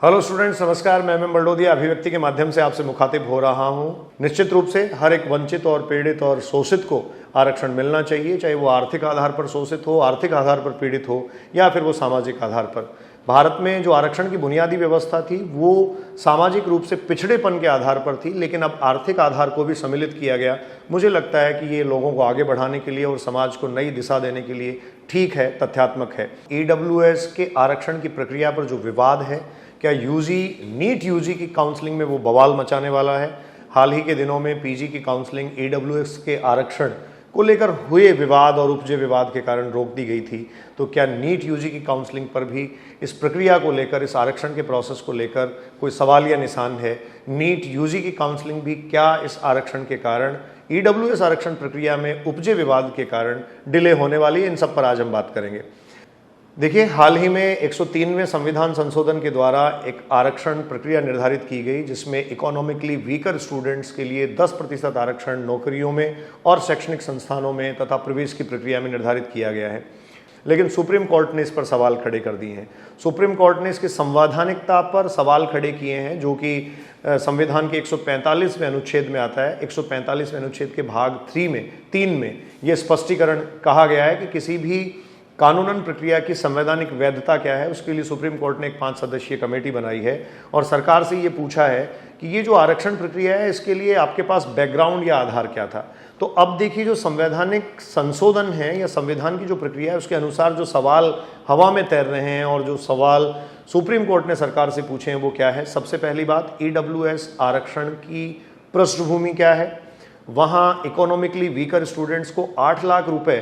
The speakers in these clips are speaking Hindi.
हेलो स्टूडेंट्स, नमस्कार। मैं एम बड़ोदिया अभिव्यक्ति के माध्यम से आपसे मुखातिब हो रहा हूं। निश्चित रूप से हर एक वंचित और पीड़ित और शोषित को आरक्षण मिलना चाहिए, चाहे वो आर्थिक आधार पर शोषित हो, आर्थिक आधार पर पीड़ित हो या फिर वो सामाजिक आधार पर। भारत में जो आरक्षण की बुनियादी व्यवस्था थी वो सामाजिक रूप से पिछड़ेपन के आधार पर थी, लेकिन अब आर्थिक आधार को भी सम्मिलित किया गया। मुझे लगता है कि ये लोगों को आगे बढ़ाने के लिए और समाज को नई दिशा देने के लिए ठीक है, तथ्यात्मक है। ईडब्ल्यूएस के आरक्षण की प्रक्रिया पर जो विवाद है, क्या नीट यूजी की काउंसलिंग में वो बवाल मचाने वाला है। हाल ही के दिनों में पीजी की काउंसलिंग ईडब्ल्यूएस के आरक्षण को लेकर हुए विवाद और उपजे विवाद के कारण रोक दी गई थी। तो क्या नीट यूजी की काउंसलिंग पर भी इस प्रक्रिया को लेकर, इस आरक्षण के प्रोसेस को लेकर कोई सवाल या निशान है? नीट यूजी की काउंसलिंग भी क्या इस आरक्षण के कारण, ईडब्ल्यूएस आरक्षण प्रक्रिया में उपजे विवाद के कारण डिले होने वाली है? इन सब पर आज हम बात करेंगे। देखिए, हाल ही में 103वें संविधान संशोधन के द्वारा एक आरक्षण प्रक्रिया निर्धारित की गई, जिसमें इकोनॉमिकली वीकर स्टूडेंट्स के लिए 10% आरक्षण नौकरियों में और शैक्षणिक संस्थानों में तथा प्रवेश की प्रक्रिया में निर्धारित किया गया है। लेकिन सुप्रीम कोर्ट ने इस पर सवाल खड़े कर दिए हैं। सुप्रीम कोर्ट ने इसकी संवैधानिकता पर सवाल खड़े किए हैं, जो कि संविधान के 145वें अनुच्छेद में आता है। 145वें अनुच्छेद के भाग 3 में यह स्पष्टीकरण कहा गया है कि किसी भी कानूनन प्रक्रिया की संवैधानिक वैधता क्या है। उसके लिए सुप्रीम कोर्ट ने एक 5 सदस्यीय कमेटी बनाई है और सरकार से ये पूछा है कि ये जो आरक्षण प्रक्रिया है, इसके लिए आपके पास बैकग्राउंड या आधार क्या था। तो अब देखिए, जो संवैधानिक संशोधन है या संविधान की जो प्रक्रिया है, उसके अनुसार जो सवाल हवा में तैर रहे हैं और जो सवाल सुप्रीम कोर्ट ने सरकार से पूछे हैं वो क्या है। सबसे पहली बात, ईडब्ल्यूएस आरक्षण की पृष्ठभूमि क्या है। वहाँ इकोनॉमिकली वीकर स्टूडेंट्स को 8 लाख रुपए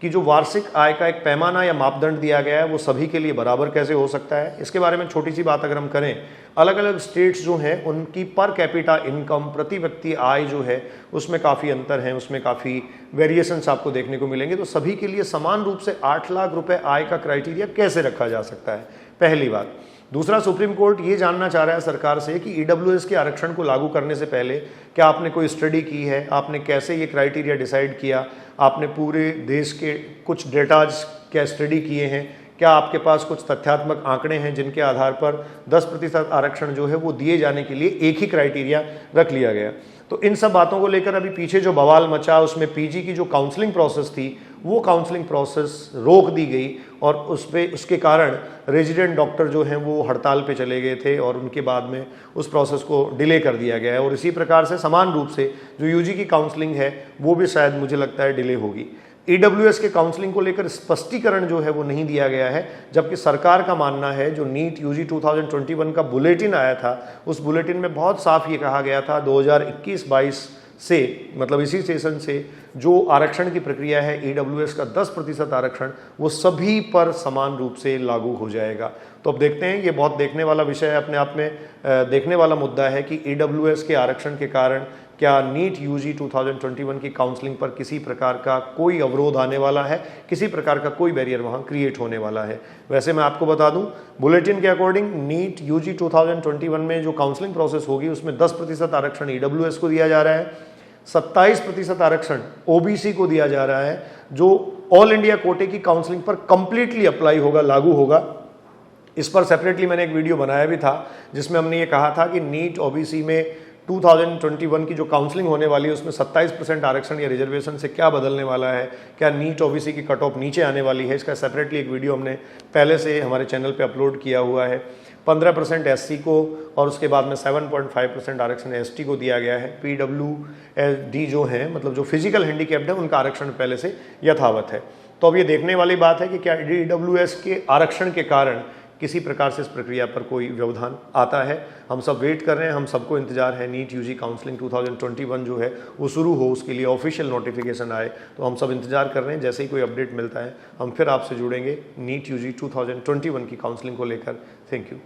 कि जो वार्षिक आय का एक पैमाना या मापदंड दिया गया है, वो सभी के लिए बराबर कैसे हो सकता है। इसके बारे में छोटी सी बात अगर हम करें, अलग अलग स्टेट्स जो हैं उनकी पर कैपिटा इनकम, प्रति व्यक्ति आय जो है, उसमें काफ़ी अंतर है, उसमें काफ़ी वेरिएशंस आपको देखने को मिलेंगे। तो सभी के लिए समान रूप से 8 लाख रुपए आय का क्राइटेरिया कैसे रखा जा सकता है, पहली बात। दूसरा, सुप्रीम कोर्ट ये जानना चाह रहा है सरकार से कि ईडब्ल्यूएस के आरक्षण को लागू करने से पहले क्या आपने कोई स्टडी की है, आपने कैसे ये क्राइटेरिया डिसाइड किया, आपने पूरे देश के कुछ डेटाज क्या स्टडी किए हैं, क्या आपके पास कुछ तथ्यात्मक आंकड़े हैं जिनके आधार पर 10% आरक्षण जो है वो दिए जाने के लिए एक ही क्राइटेरिया रख लिया गया। तो इन सब बातों को लेकर अभी पीछे जो बवाल मचा, उसमें पीजी की जो काउंसलिंग प्रोसेस थी वो काउंसलिंग प्रोसेस रोक दी गई और उसके कारण रेजिडेंट डॉक्टर जो हैं वो हड़ताल पे चले गए थे और उनके बाद में उस प्रोसेस को डिले कर दिया गया है। और इसी प्रकार से समान रूप से जो यूजी की काउंसलिंग है वो भी शायद मुझे लगता है डिले होगी। ईडब्ल्यूएस के काउंसलिंग को लेकर स्पष्टीकरण जो है वो नहीं दिया गया है, जबकि सरकार का मानना है जो नीट यूजी 2021 का बुलेटिन आया था, उस बुलेटिन में बहुत साफ ये कहा गया था 2021-22 से, मतलब इसी सेशन से जो आरक्षण की प्रक्रिया है ईडब्ल्यूएस का 10% आरक्षण, वो सभी पर समान रूप से लागू हो जाएगा। तो अब देखते हैं, ये बहुत देखने वाला विषय है, अपने आप में देखने वाला मुद्दा है कि ईडब्ल्यूएस के आरक्षण के कारण क्या नीट यूजी 2021 की काउंसलिंग पर किसी प्रकार का कोई अवरोध आने वाला है, किसी प्रकार का कोई बैरियर वहाँ क्रिएट होने वाला है। वैसे मैं आपको बता दूं, बुलेटिन के अकॉर्डिंग नीट यूजी 2021 में जो काउंसलिंग प्रोसेस होगी उसमें 10% आरक्षण ईडब्ल्यूएस को दिया जा रहा है, 27% आरक्षण ओबीसी को दिया जा रहा है, जो ऑल इंडिया कोटे की काउंसलिंग पर कंप्लीटली अप्लाई होगा, लागू होगा। इस पर सेपरेटली मैंने एक वीडियो बनाया भी था जिसमें हमने ये कहा था कि नीट ओबीसी में 2021 की जो काउंसलिंग होने वाली है उसमें 27% आरक्षण या रिजर्वेशन से क्या बदलने वाला है, क्या नीट ओबीसी की कट ऑफ नीचे आने वाली है। इसका सेपरेटली एक वीडियो हमने पहले से हमारे चैनल पे अपलोड किया हुआ है। 15% एससी को और उसके बाद में 7.5% आरक्षण एसटी को दिया गया है। पीडब्ल्यूडी जो है, मतलब जो फिजिकल हैंडीकैप्ड है, उनका आरक्षण पहले से यथावत है। तो अब ये देखने वाली बात है कि क्या ईडब्ल्यूएस के आरक्षण के कारण किसी प्रकार से इस प्रक्रिया पर कोई व्यवधान आता है। हम सब वेट कर रहे हैं, हम सबको इंतजार है नीट यूजी काउंसलिंग 2021 जो है वो शुरू हो, उसके लिए ऑफिशियल नोटिफिकेशन आए। तो हम सब इंतजार कर रहे हैं, जैसे ही कोई अपडेट मिलता है हम फिर आपसे जुड़ेंगे नीट यूजी 2021 की काउंसलिंग को लेकर। Thank you.